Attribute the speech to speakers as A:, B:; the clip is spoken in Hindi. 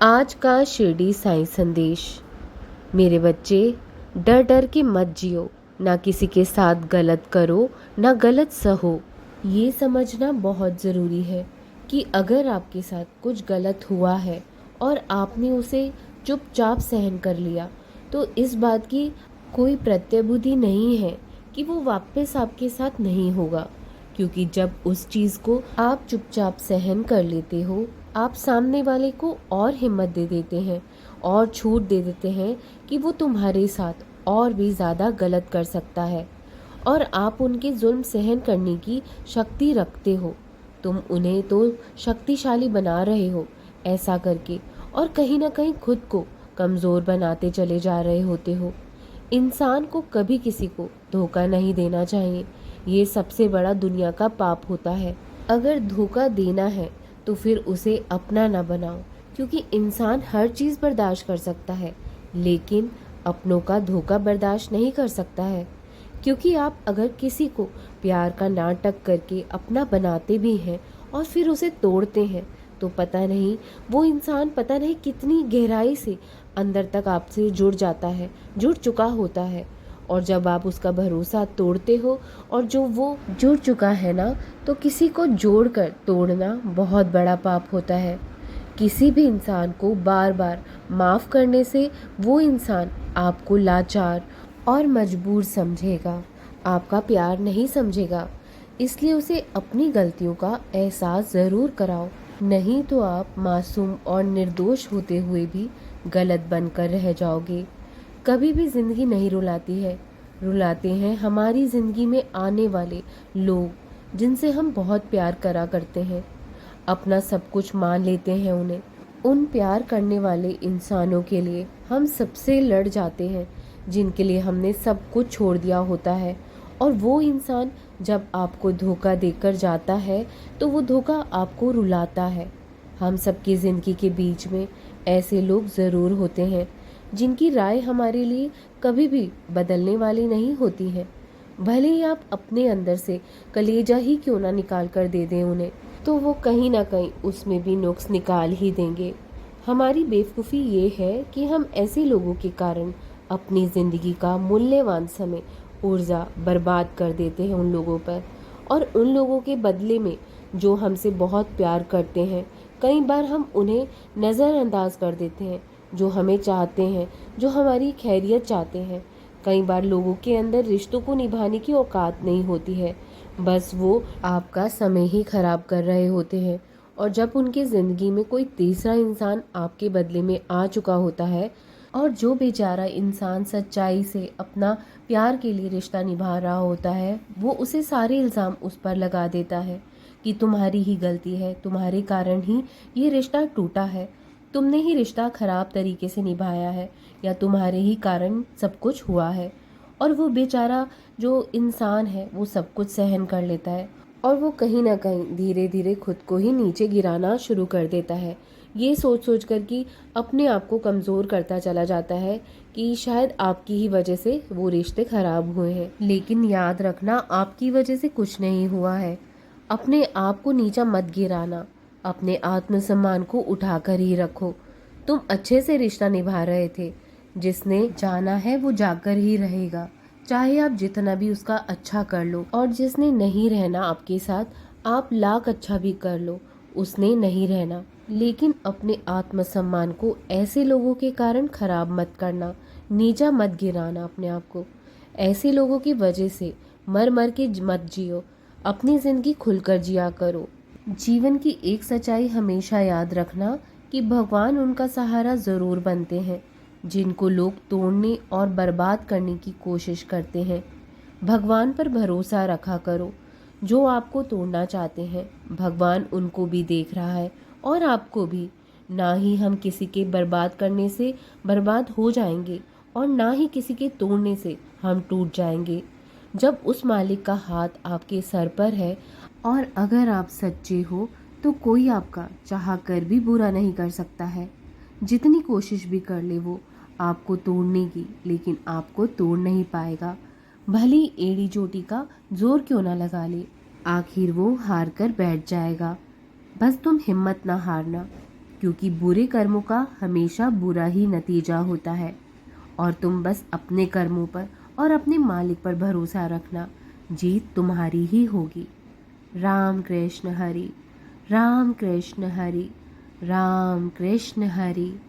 A: आज का शिरडी साईं संदेश। मेरे बच्चे, डर डर के मत जियो, ना किसी के साथ गलत करो ना गलत सहो। ये समझना बहुत ज़रूरी है कि अगर आपके साथ कुछ गलत हुआ है और आपने उसे चुपचाप सहन कर लिया तो इस बात की कोई प्रत्यबुद्धि नहीं है कि वो वापस आपके साथ नहीं होगा, क्योंकि जब उस चीज़ को आप चुपचाप सहन कर लेते हो, आप सामने वाले को और हिम्मत दे देते हैं और छूट दे देते हैं कि वो तुम्हारे साथ और भी ज़्यादा गलत कर सकता है और आप उनके जुल्म सहन करने की शक्ति रखते हो। तुम उन्हें तो शक्तिशाली बना रहे हो ऐसा करके, और कहीं ना कहीं खुद को कमज़ोर बनाते चले जा रहे होते हो। इंसान को कभी किसी को धोखा नहीं देना चाहिए। ये सबसे बड़ा दुनिया का पाप होता है। अगर धोखा देना है तो फिर उसे अपना ना बनाओ, क्योंकि इंसान हर चीज़ बर्दाश्त कर सकता है लेकिन अपनों का धोखा बर्दाश्त नहीं कर सकता है। क्योंकि आप अगर किसी को प्यार का नाटक करके अपना बनाते भी हैं और फिर उसे तोड़ते हैं तो पता नहीं वो इंसान पता नहीं कितनी गहराई से अंदर तक आपसे जुड़ जाता है, जुड़ चुका होता है। और जब आप उसका भरोसा तोड़ते हो और जो वो जुड़ चुका है ना, तो किसी को जोड़कर तोड़ना बहुत बड़ा पाप होता है। किसी भी इंसान को बार बार माफ़ करने से वो इंसान आपको लाचार और मजबूर समझेगा, आपका प्यार नहीं समझेगा। इसलिए उसे अपनी गलतियों का एहसास ज़रूर कराओ, नहीं तो आप मासूम और निर्दोष होते हुए भी गलत बनकर रह जाओगे। कभी भी ज़िंदगी नहीं रुलाती है, रुलाते हैं हमारी ज़िंदगी में आने वाले लोग जिनसे हम बहुत प्यार करा करते हैं, अपना सब कुछ मान लेते हैं उन्हें। उन प्यार करने वाले इंसानों के लिए हम सबसे लड़ जाते हैं जिनके लिए हमने सब कुछ छोड़ दिया होता है। और वो इंसान जब आपको धोखा देकर जाता है तो वो धोखा आपको रुलाता है। हम सबकी ज़िंदगी के बीच में ऐसे लोग ज़रूर होते हैं जिनकी राय हमारे लिए कभी भी बदलने वाली नहीं होती है। भले ही आप अपने अंदर से कलेजा ही क्यों ना निकाल कर दे दें उन्हें, तो वो कहीं ना कहीं उसमें भी नुक्स निकाल ही देंगे। हमारी बेवकूफ़ी ये है कि हम ऐसे लोगों के कारण अपनी ज़िंदगी का मूल्यवान समय, ऊर्जा बर्बाद कर देते हैं उन लोगों पर। और उन लोगों के बदले में जो हमसे बहुत प्यार करते हैं, कई बार हम उन्हें नज़रअंदाज कर देते हैं। जो हमें चाहते हैं, जो हमारी खैरियत चाहते हैं, कई बार लोगों के अंदर रिश्तों को निभाने की औकात नहीं होती है, बस वो आपका समय ही खराब कर रहे होते हैं। और जब उनकी ज़िंदगी में कोई तीसरा इंसान आपके बदले में आ चुका होता है और जो बेचारा इंसान सच्चाई से अपना प्यार के लिए रिश्ता निभा रहा होता है, वो उसे सारे इल्ज़ाम उस पर लगा देता है कि तुम्हारी ही गलती है, तुम्हारे कारण ही ये रिश्ता टूटा है, तुमने ही रिश्ता खराब तरीके से निभाया है, या तुम्हारे ही कारण सब कुछ हुआ है। और वो बेचारा जो इंसान है वो सब कुछ सहन कर लेता है और वो कहीं ना कहीं धीरे धीरे खुद को ही नीचे गिराना शुरू कर देता है, ये सोच सोच कर कि अपने आप को कमज़ोर करता चला जाता है कि शायद आपकी ही वजह से वो रिश्ते खराब हुए हैं। लेकिन याद रखना, आपकी वजह से कुछ नहीं हुआ है। अपने आप को नीचा मत गिराना, अपने आत्मसम्मान को उठाकर ही रखो। तुम अच्छे से रिश्ता निभा रहे थे, जिसने जाना है वो जाकर ही रहेगा, चाहे आप जितना भी उसका अच्छा कर लो। और जिसने नहीं रहना आपके साथ, आप लाख अच्छा भी कर लो, उसने नहीं रहना। लेकिन अपने आत्मसम्मान को ऐसे लोगों के कारण खराब मत करना, नीचा मत गिराना अपने आप को। ऐसे लोगों की वजह से मर मर के मत जियो, अपनी ज़िंदगी खुलकर जिया करो। जीवन की एक सच्चाई हमेशा याद रखना कि भगवान उनका सहारा ज़रूर बनते हैं जिनको लोग तोड़ने और बर्बाद करने की कोशिश करते हैं। भगवान पर भरोसा रखा करो। जो आपको तोड़ना चाहते हैं, भगवान उनको भी देख रहा है और आपको भी। ना ही हम किसी के बर्बाद करने से बर्बाद हो जाएंगे और ना ही किसी के तोड़ने से हम टूट जाएंगे। जब उस मालिक का हाथ आपके सर पर है और अगर आप सच्चे हो तो कोई आपका चाह कर भी बुरा नहीं कर सकता है। जितनी कोशिश भी कर ले वो आपको तोड़ने की, लेकिन आपको तोड़ नहीं पाएगा। भली एड़ी चोटी का जोर क्यों ना लगा ले, आखिर वो हार कर बैठ जाएगा। बस तुम हिम्मत ना हारना। क्योंकि बुरे कर्मों का हमेशा बुरा ही नतीजा होता है। और तुम बस अपने कर्मों पर और अपने मालिक पर भरोसा रखना, जीत तुम्हारी ही होगी। राम कृष्ण हरि, राम कृष्ण हरि, राम कृष्ण हरि।